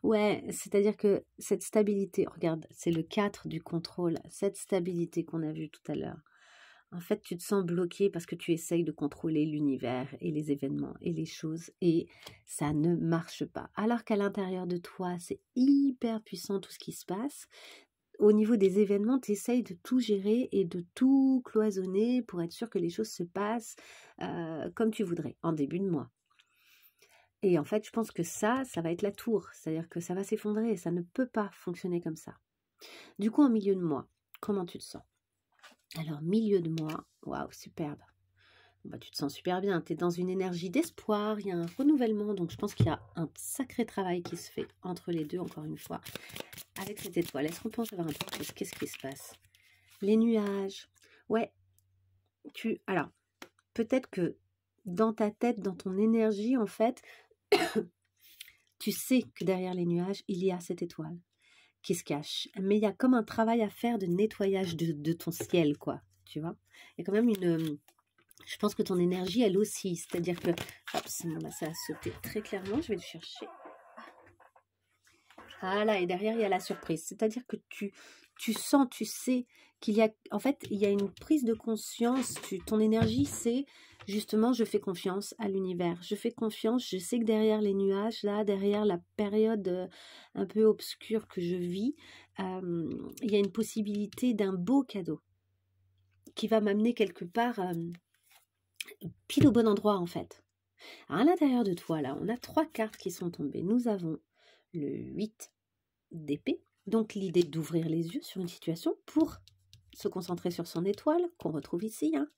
Ouais, c'est-à-dire que cette stabilité, regarde, c'est le 4 du contrôle, cette stabilité qu'on a vue tout à l'heure. En fait, tu te sens bloqué parce que tu essayes de contrôler l'univers et les événements et les choses et ça ne marche pas. Alors qu'à l'intérieur de toi, c'est hyper puissant tout ce qui se passe. Au niveau des événements, tu essayes de tout gérer et de tout cloisonner pour être sûr que les choses se passent comme tu voudrais, en début de mois. Et en fait, je pense que ça va être la tour, c'est-à-dire que ça va s'effondrer, ça ne peut pas fonctionner comme ça. Du coup, en milieu de mois, comment tu te sens? Alors, milieu de mois, waouh, superbe. Bah, tu te sens super bien, tu es dans une énergie d'espoir, il y a un renouvellement, donc je pense qu'il y a un sacré travail qui se fait entre les deux, encore une fois, avec cette étoile. Est-ce qu'on peut en savoir un peu plus? Qu'est-ce qui se passe? Les nuages, ouais, alors, peut-être que dans ta tête, dans ton énergie, en fait, tu sais que derrière les nuages, il y a cette étoile qui se cache. Mais il y a comme un travail à faire de nettoyage de ton ciel, quoi, tu vois. Il y a quand même je pense que ton énergie, elle aussi, c'est-à-dire que... Hop, ça a sauté très clairement, je vais le chercher. Voilà, et derrière, il y a la surprise. C'est-à-dire que tu sens, tu sais qu'il y a... En fait, il y a une prise de conscience. Ton énergie, c'est justement, je fais confiance à l'univers. Je fais confiance, je sais que derrière les nuages, là, derrière la période un peu obscure que je vis, il y a une possibilité d'un beau cadeau qui va m'amener quelque part... pile au bon endroit en fait. Alors, à l'intérieur de toi, là, on a 3 cartes qui sont tombées. Nous avons le 8 d'épée, donc l'idée d'ouvrir les yeux sur une situation pour se concentrer sur son étoile, qu'on retrouve ici, hein.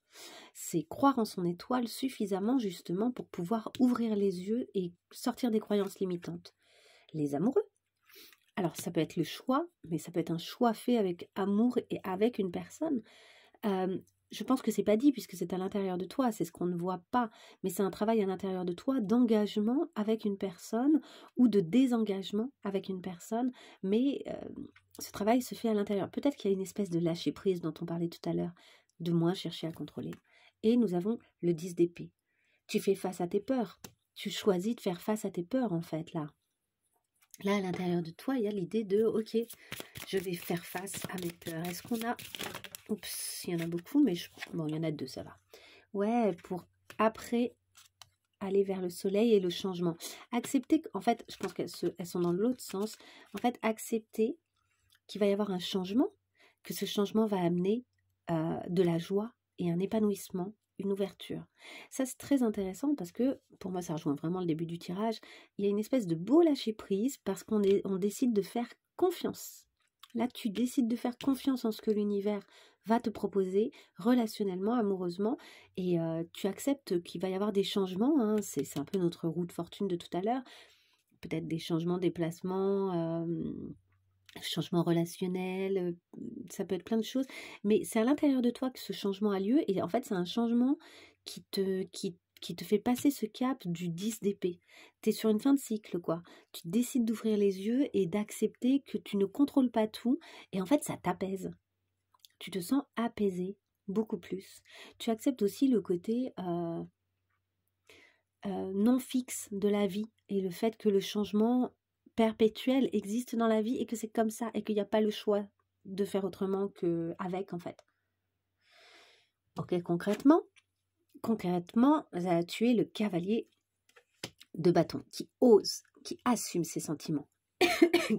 C'est croire en son étoile suffisamment justement pour pouvoir ouvrir les yeux et sortir des croyances limitantes. Les amoureux. Alors ça peut être le choix, mais ça peut être un choix fait avec amour et avec une personne. Je pense que c'est pas dit puisque c'est à l'intérieur de toi, c'est ce qu'on ne voit pas, mais c'est un travail à l'intérieur de toi d'engagement avec une personne ou de désengagement avec une personne, mais ce travail se fait à l'intérieur. Peut-être qu'il y a une espèce de lâcher prise dont on parlait tout à l'heure, de moins chercher à contrôler. Et nous avons le 10 d'épée. Tu fais face à tes peurs. Tu choisis de faire face à tes peurs en fait là. Là, à l'intérieur de toi, il y a l'idée de, ok, je vais faire face à mes peurs. Est-ce qu'on a... Oups, il y en a beaucoup, mais bon, il y en a 2, ça va. Ouais, pour après aller vers le soleil et le changement. Accepter, en fait, je pense qu'elles sont dans l'autre sens. En fait, accepter qu'il va y avoir un changement, que ce changement va amener de la joie et un épanouissement, une ouverture. Ça, c'est très intéressant parce que, pour moi, ça rejoint vraiment le début du tirage. Il y a une espèce de beau lâcher-prise parce qu'on décide de faire confiance. Là, tu décides de faire confiance en ce que l'univers va te proposer relationnellement, amoureusement, et tu acceptes qu'il va y avoir des changements, hein. C'est un peu notre roue de fortune de tout à l'heure. Peut-être des changements, des placements, changement relationnel, ça peut être plein de choses, mais c'est à l'intérieur de toi que ce changement a lieu et en fait, c'est un changement qui te fait passer ce cap du 10 d'épée. Tu es sur une fin de cycle, quoi. Tu décides d'ouvrir les yeux et d'accepter que tu ne contrôles pas tout et en fait, ça t'apaise. Tu te sens apaisé, beaucoup plus. Tu acceptes aussi le côté non fixe de la vie et le fait que le changement perpétuel existe dans la vie et que c'est comme ça et qu'il n'y a pas le choix de faire autrement qu'avec en fait. Ok, concrètement, tu es le cavalier de bâton qui ose, qui assume ses sentiments,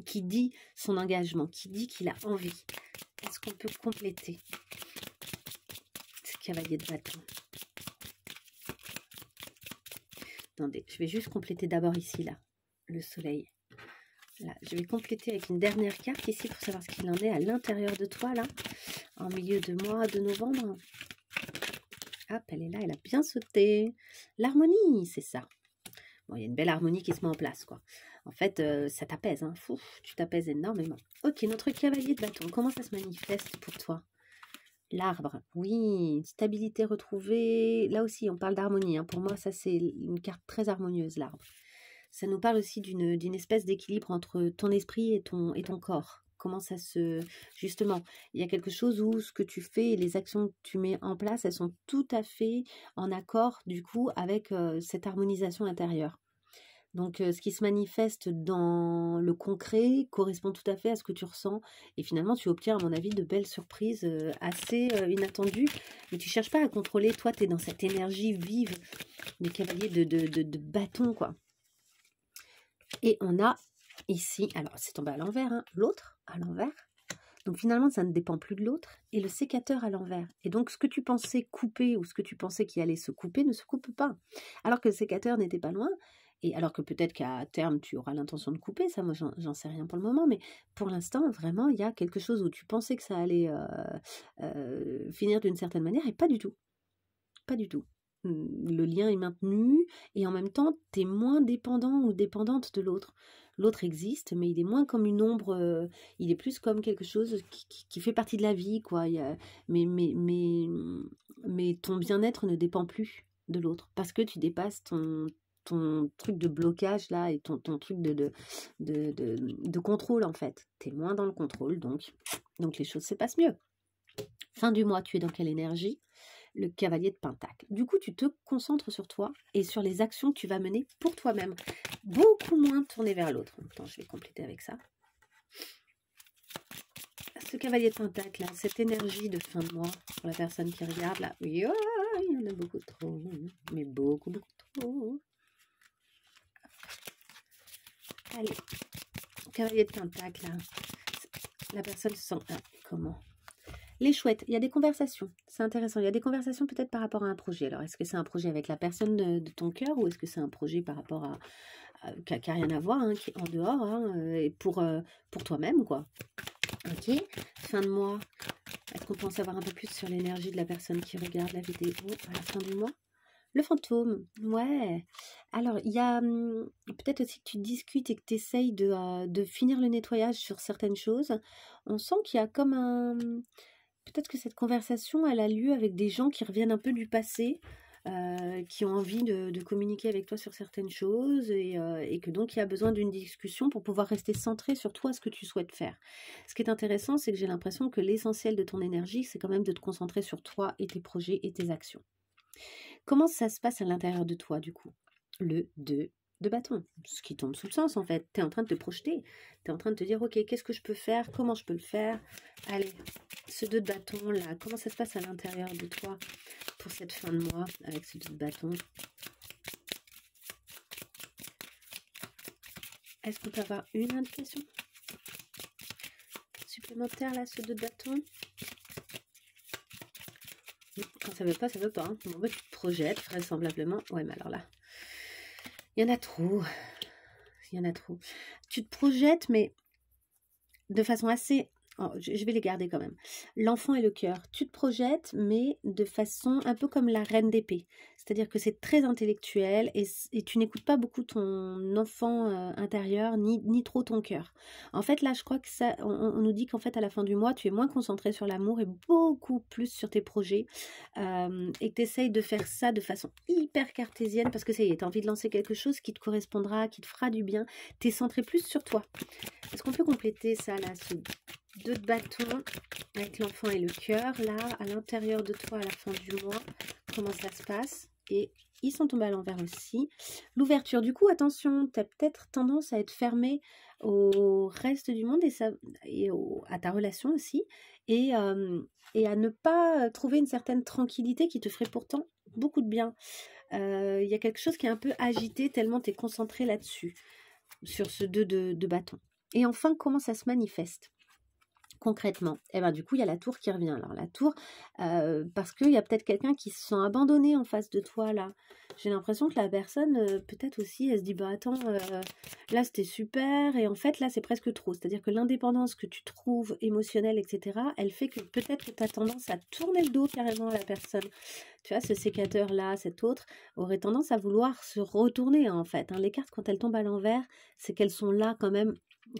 qui dit son engagement, qui dit qu'il a envie. Est-ce qu'on peut compléter ce cavalier de bâton? Attendez, je vais juste compléter d'abord ici, là, le soleil. Là, je vais compléter avec une dernière carte ici pour savoir ce qu'il en est à l'intérieur de toi, là, en milieu de mois de novembre. Hop, elle est là, elle a bien sauté. L'harmonie, c'est ça. Bon, il y a une belle harmonie qui se met en place, quoi. En fait, ça t'apaise, hein. Tu t'apaises énormément. Ok, notre cavalier de bâton, comment ça se manifeste pour toi? L'arbre, oui, stabilité retrouvée. Là aussi, on parle d'harmonie, hein. Pour moi, ça, c'est une carte très harmonieuse, l'arbre. Ça nous parle aussi d'une espèce d'équilibre entre ton esprit et ton corps. Comment ça se... Justement, il y a quelque chose où ce que tu fais et les actions que tu mets en place, elles sont tout à fait en accord, du coup, avec cette harmonisation intérieure. Donc, ce qui se manifeste dans le concret correspond tout à fait à ce que tu ressens. Et finalement, tu obtiens, à mon avis, de belles surprises assez inattendues. Mais tu ne cherches pas à contrôler. Toi, tu es dans cette énergie vive des cavaliers de bâton, quoi. Et on a ici, alors c'est tombé à l'envers, hein, l'autre à l'envers. Donc finalement, ça ne dépend plus de l'autre. Et le sécateur à l'envers. Et donc ce que tu pensais couper ou ce que tu pensais qui allait se couper ne se coupe pas. Alors que le sécateur n'était pas loin. Et alors que peut-être qu'à terme, tu auras l'intention de couper. Ça, moi, j'en sais rien pour le moment. Mais pour l'instant, vraiment, il y a quelque chose où tu pensais que ça allait finir d'une certaine manière. Et pas du tout. Pas du tout. Le lien est maintenu et en même temps, tu es moins dépendant ou dépendante de l'autre. L'autre existe, mais il est moins comme une ombre, il est plus comme quelque chose qui fait partie de la vie, quoi. Mais ton bien-être ne dépend plus de l'autre parce que tu dépasses ton truc de blocage là et ton truc de contrôle en fait. Tu es moins dans le contrôle, donc les choses se passent mieux. Fin du mois, tu es dans quelle énergie? Le cavalier de Pentacle. Du coup, tu te concentres sur toi et sur les actions que tu vas mener pour toi-même. Beaucoup moins tourné vers l'autre. Attends, je vais compléter avec ça. Ce cavalier de Pentacle, là, cette énergie de fin de mois, pour la personne qui regarde, là, oui, oh, il y en a beaucoup trop, mais beaucoup, beaucoup trop. Allez, cavalier de Pentacle, là, la personne se sent... Ah, comment? Les chouettes, il y a des conversations, c'est intéressant, il y a des conversations peut-être par rapport à un projet. Alors, est-ce que c'est un projet avec la personne de ton cœur ou est-ce que c'est un projet par rapport qui n'a rien à voir, hein, qui est en dehors, hein, et pour toi-même, quoi. Ok, fin de mois, est-ce qu'on peut en savoir un peu plus sur l'énergie de la personne qui regarde la vidéo à la fin du mois? Le fantôme, ouais. Alors, il y a peut-être aussi que tu discutes et que tu essayes de finir le nettoyage sur certaines choses. On sent qu'il y a comme un... Peut-être que cette conversation, elle a lieu avec des gens qui reviennent un peu du passé, qui ont envie de communiquer avec toi sur certaines choses et que donc il y a besoin d'une discussion pour pouvoir rester centré sur toi, ce que tu souhaites faire. Ce qui est intéressant, c'est que j'ai l'impression que l'essentiel de ton énergie, c'est quand même de te concentrer sur toi et tes projets et tes actions. Comment ça se passe à l'intérieur de toi, du coup? Le 2 de bâton, ce qui tombe sous le sens, en fait. Tu es en train de te projeter. Tu es en train de te dire, ok, qu'est-ce que je peux faire? Comment je peux le faire? Allez, ce 2 de bâton, là, comment ça se passe à l'intérieur de toi pour cette fin de mois avec ce 2 de bâton? Est-ce qu'on peut avoir une indication supplémentaire, là, ce 2 de bâton? Quand ça veut pas, ça veut pas. Hein. Bon, bah, tu te projettes, vraisemblablement. Ouais, mais alors là, il y en a trop. Il y en a trop. Tu te projettes, mais de façon assez... Oh, je vais les garder quand même. L'enfant et le cœur. Tu te projettes, mais de façon un peu comme la reine d'épée. C'est-à-dire que c'est très intellectuel et tu n'écoutes pas beaucoup ton enfant intérieur, ni trop ton cœur. En fait, là, je crois que ça, on nous dit qu'en fait, à la fin du mois, tu es moins concentré sur l'amour et beaucoup plus sur tes projets. Et que tu essayes de faire ça de façon hyper cartésienne parce que ça y est, tu as envie de lancer quelque chose qui te correspondra, qui te fera du bien. Tu es centré plus sur toi. Est-ce qu'on peut compléter ça, là, ce 2 de bâton avec l'enfant et le cœur, là, à l'intérieur de toi à la fin du mois? Comment ça se passe? Et ils sont tombés à l'envers aussi. L'ouverture, du coup, attention, tu as peut-être tendance à être fermé au reste du monde à ta relation aussi, et à ne pas trouver une certaine tranquillité qui te ferait pourtant beaucoup de bien. Il y a quelque chose qui est un peu agité tellement tu es concentré là-dessus, sur ce 2 de bâton. Et enfin, comment ça se manifeste concrètement? Eh ben, du coup, il y a la tour qui revient. Alors, la tour, parce qu'il y a peut-être quelqu'un qui se sent abandonné en face de toi, là. J'ai l'impression que la personne, peut-être aussi, elle se dit, bah attends, là, c'était super, et en fait, là, c'est presque trop. C'est-à-dire que l'indépendance que tu trouves émotionnelle, etc., elle fait que peut-être que tu as tendance à tourner le dos carrément à la personne. Tu vois, ce sécateur-là, cet autre, aurait tendance à vouloir se retourner, en fait. Hein. Les cartes, quand elles tombent à l'envers, c'est qu'elles sont là quand même,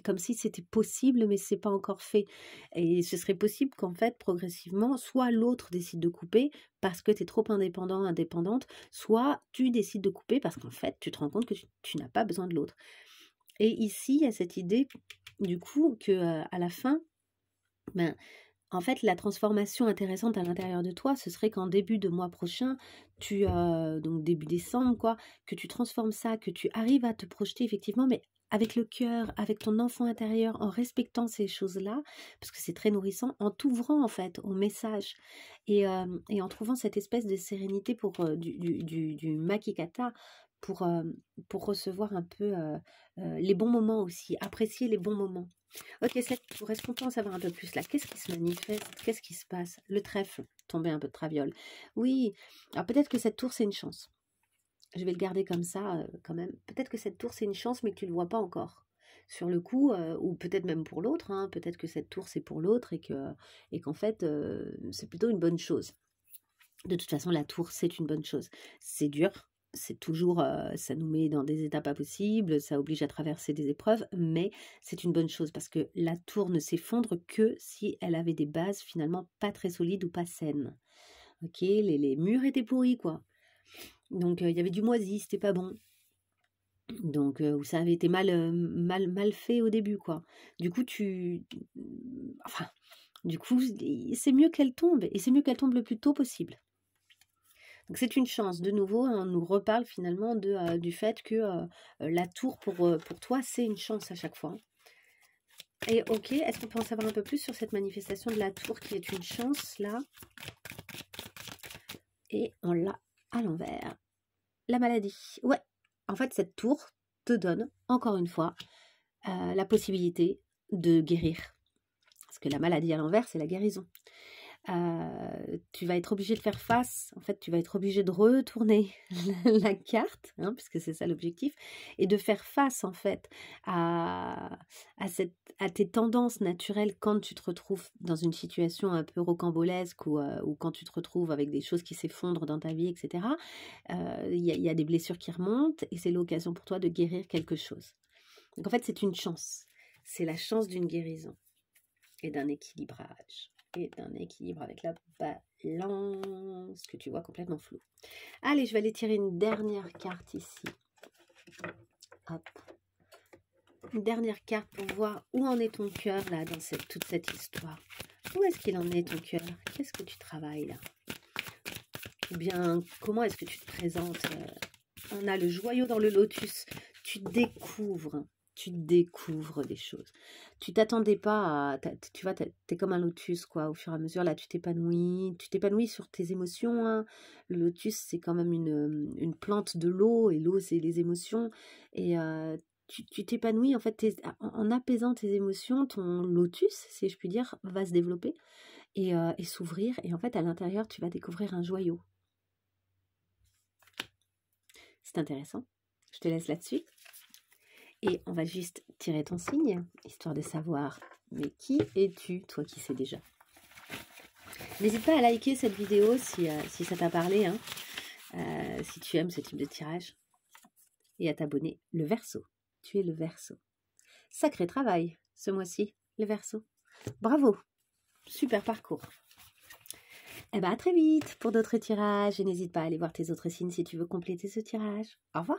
comme si c'était possible, mais c'est pas encore fait. Et ce serait possible qu'en fait, progressivement, soit l'autre décide de couper parce que tu es trop indépendant, indépendante, soit tu décides de couper parce qu'en fait, tu te rends compte que tu n'as pas besoin de l'autre. Et ici, il y a cette idée, du coup, que à la fin, ben, en fait, la transformation intéressante à l'intérieur de toi, ce serait qu'en début de mois prochain, donc début décembre, quoi, que tu transformes ça, que tu arrives à te projeter effectivement, mais avec le cœur, avec ton enfant intérieur, en respectant ces choses-là, parce que c'est très nourrissant, en t'ouvrant en fait au message et en trouvant cette espèce de sérénité pour du makikata pour recevoir un peu les bons moments aussi, apprécier les bons moments. Ok, cette tour, est-ce qu'on peut en savoir un peu plus là? Qu'est-ce qui se manifeste? Qu'est-ce qui se passe? Le trèfle, tomber un peu de traviole. Oui, alors peut-être que cette tour, c'est une chance. Je vais le garder comme ça quand même. Peut-être que cette tour, c'est une chance, mais que tu ne le vois pas encore. Sur le coup, ou peut-être même pour l'autre, hein, peut-être que cette tour, c'est pour l'autre et qu'en fait, c'est plutôt une bonne chose. De toute façon, la tour, c'est une bonne chose. C'est dur, c'est toujours, ça nous met dans des états pas possibles, ça oblige à traverser des épreuves, mais c'est une bonne chose parce que la tour ne s'effondre que si elle avait des bases finalement pas très solides ou pas saines. Ok, les murs étaient pourris, quoi. Donc, il y avait du moisi, c'était pas bon. Donc, ou ça avait été mal fait au début, quoi. Du coup, enfin, du coup, c'est mieux qu'elle tombe, et c'est mieux qu'elle tombe le plus tôt possible. Donc c'est une chance. De nouveau, on nous reparle finalement du fait que la tour pour toi, c'est une chance à chaque fois. Et ok, est-ce qu'on peut en savoir un peu plus sur cette manifestation de la tour qui est une chance là? Et on l'a à l'envers. La maladie. Ouais, en fait, cette tour te donne, encore une fois, la possibilité de guérir. Parce que la maladie à l'envers, c'est la guérison. tu vas être obligé de faire face, en fait, tu vas être obligé de retourner la carte, hein, puisque c'est ça l'objectif, et de faire face, en fait, à tes tendances naturelles quand tu te retrouves dans une situation un peu rocambolesque ou quand tu te retrouves avec des choses qui s'effondrent dans ta vie, etc. Il y a des blessures qui remontent et c'est l'occasion pour toi de guérir quelque chose. Donc, en fait, c'est une chance. C'est la chance d'une guérison et d'un équilibrage. Et d'un équilibre avec la balance que tu vois complètement flou. Allez, je vais aller tirer une dernière carte ici. Hop. Une dernière carte pour voir où en est ton cœur là dans toute cette histoire. Où est-ce qu'il en est ton cœur? Qu'est-ce que tu travailles là? Ou bien, comment est-ce que tu te présentes? On a le joyau dans le lotus. Tu découvres des choses. Tu t'attendais pas à... Tu vois, t'es comme un lotus, quoi. Au fur et à mesure, là, tu t'épanouis sur tes émotions, hein. Le lotus, c'est quand même une plante de l'eau, et l'eau, c'est les émotions. Et tu t'épanouis, en fait, en apaisant tes émotions, ton lotus, si je puis dire, va se développer et s'ouvrir. Et en fait, à l'intérieur, tu vas découvrir un joyau. C'est intéressant. Je te laisse là-dessus. Et on va juste tirer ton signe, histoire de savoir, mais qui es-tu, toi qui sais déjà. N'hésite pas à liker cette vidéo si ça t'a parlé, hein, si tu aimes ce type de tirage. Et à t'abonner. Le Verseau. Tu es le Verseau. Sacré travail, ce mois-ci, le Verseau. Bravo. Super parcours. Eh bien, à très vite pour d'autres tirages. Et n'hésite pas à aller voir tes autres signes si tu veux compléter ce tirage. Au revoir.